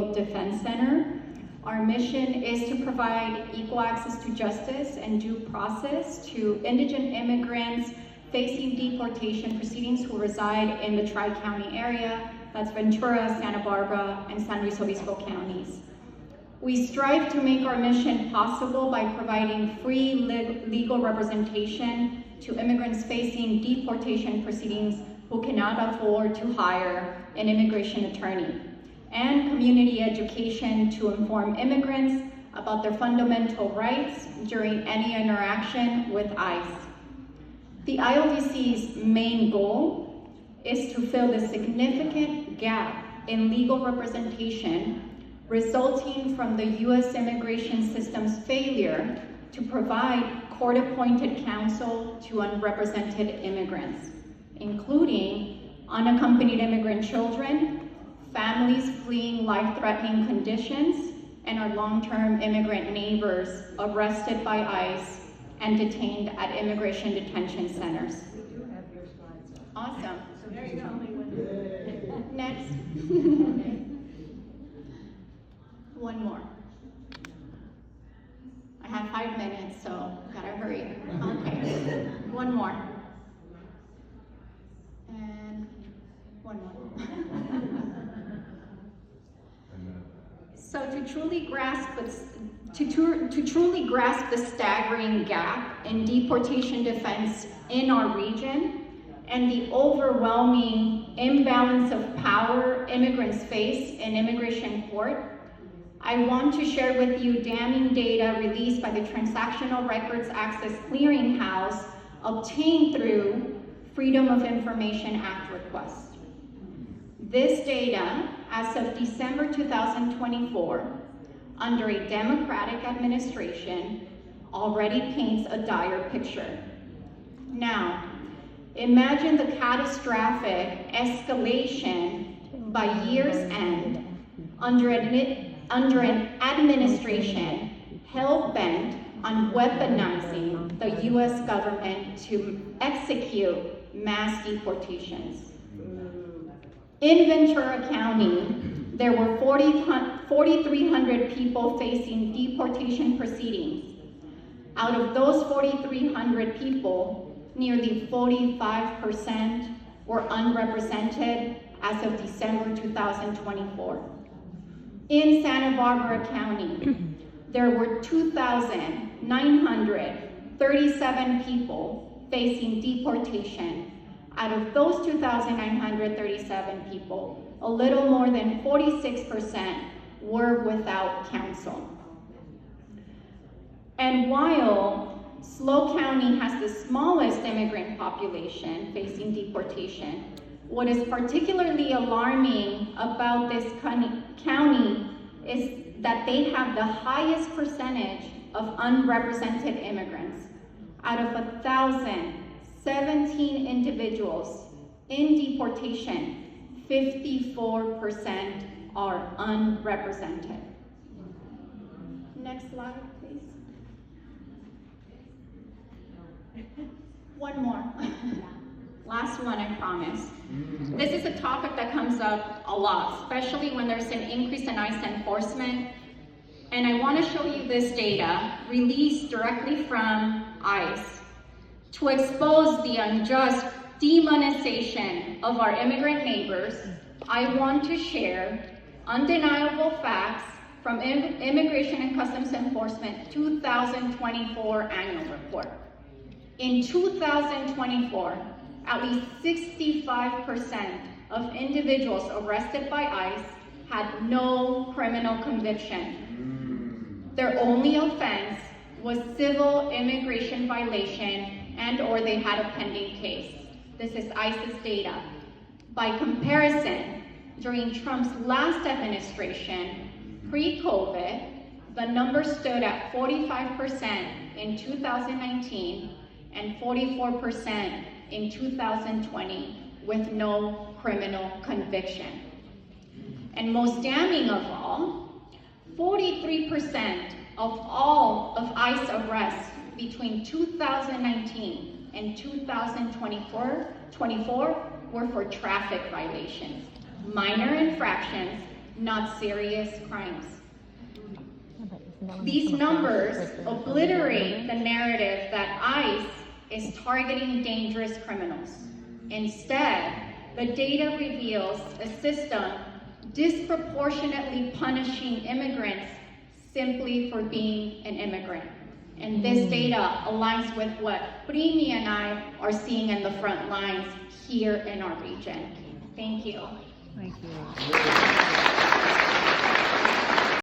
Defense Center. Our mission is to provide equal access to justice and due process to indigent immigrants facing deportation proceedings who reside in the Tri-County area, that's Ventura, Santa Barbara, and San Luis Obispo counties. We strive to make our mission possible by providing free legal representation to immigrants facing deportation proceedings who cannot afford to hire an immigration attorney, and community education to inform immigrants about their fundamental rights during any interaction with ICE. The ILDC's main goal is to fill the significant gap in legal representation resulting from the U.S. immigration system's failure to provide court-appointed counsel to unrepresented immigrants, including unaccompanied immigrant children, families fleeing life-threatening conditions, and our long-term immigrant neighbors arrested by ICE and detained at immigration detention centers. We do have your slides up. Awesome. So there you go. Next. One more. I have 5 minutes, so gotta hurry. Okay. One more. And one more. So to truly grasp the staggering gap in deportation defense in our region and the overwhelming imbalance of power immigrants face in immigration court, I want to share with you damning data released by the Transactional Records Access Clearinghouse obtained through Freedom of Information Act request. This data, as of December 2024, under a Democratic administration, already paints a dire picture. Now, imagine the catastrophic escalation by year's end under an administration hell-bent on weaponizing the U.S. government to execute mass deportations. In Ventura County, there were 4,300 people facing deportation proceedings. Out of those 4,300 people, nearly 45% were unrepresented as of December 2024. In Santa Barbara County, there were 2,937 people facing deportation. Out of those 2,937 people, a little more than 46% were without counsel. And while SLO County has the smallest immigrant population facing deportation, what is particularly alarming about this county is that they have the highest percentage of unrepresented immigrants. Out of 1,017 individuals in deportation, 54% are unrepresented. Next slide, please. One more. Last one, I promise. This is a topic that comes up a lot, especially when there's an increase in ICE enforcement. And I want to show you this data released directly from ICE to expose the unjust demonization of our immigrant neighbors. I want to share undeniable facts from Immigration and Customs Enforcement 2024 annual report. In 2024, at least 65% of individuals arrested by ICE had no criminal conviction. Their only offense was civil immigration violation and/or they had a pending case. This is ICE's data. By comparison, during Trump's last administration, pre-COVID, the number stood at 45% in 2019 and 44% in 2020 with no criminal conviction. And most damning of all, 43% of all of ICE arrests between 2019 and 2024 were for traffic violations, minor infractions not serious crimes. These numbers obliterate the narrative that ICE is targeting dangerous criminals. Instead, the data reveals a system disproportionately punishing immigrants simply for being an immigrant. And this data aligns with what Peña and I are seeing in the front lines here in our region. Thank you. Thank you.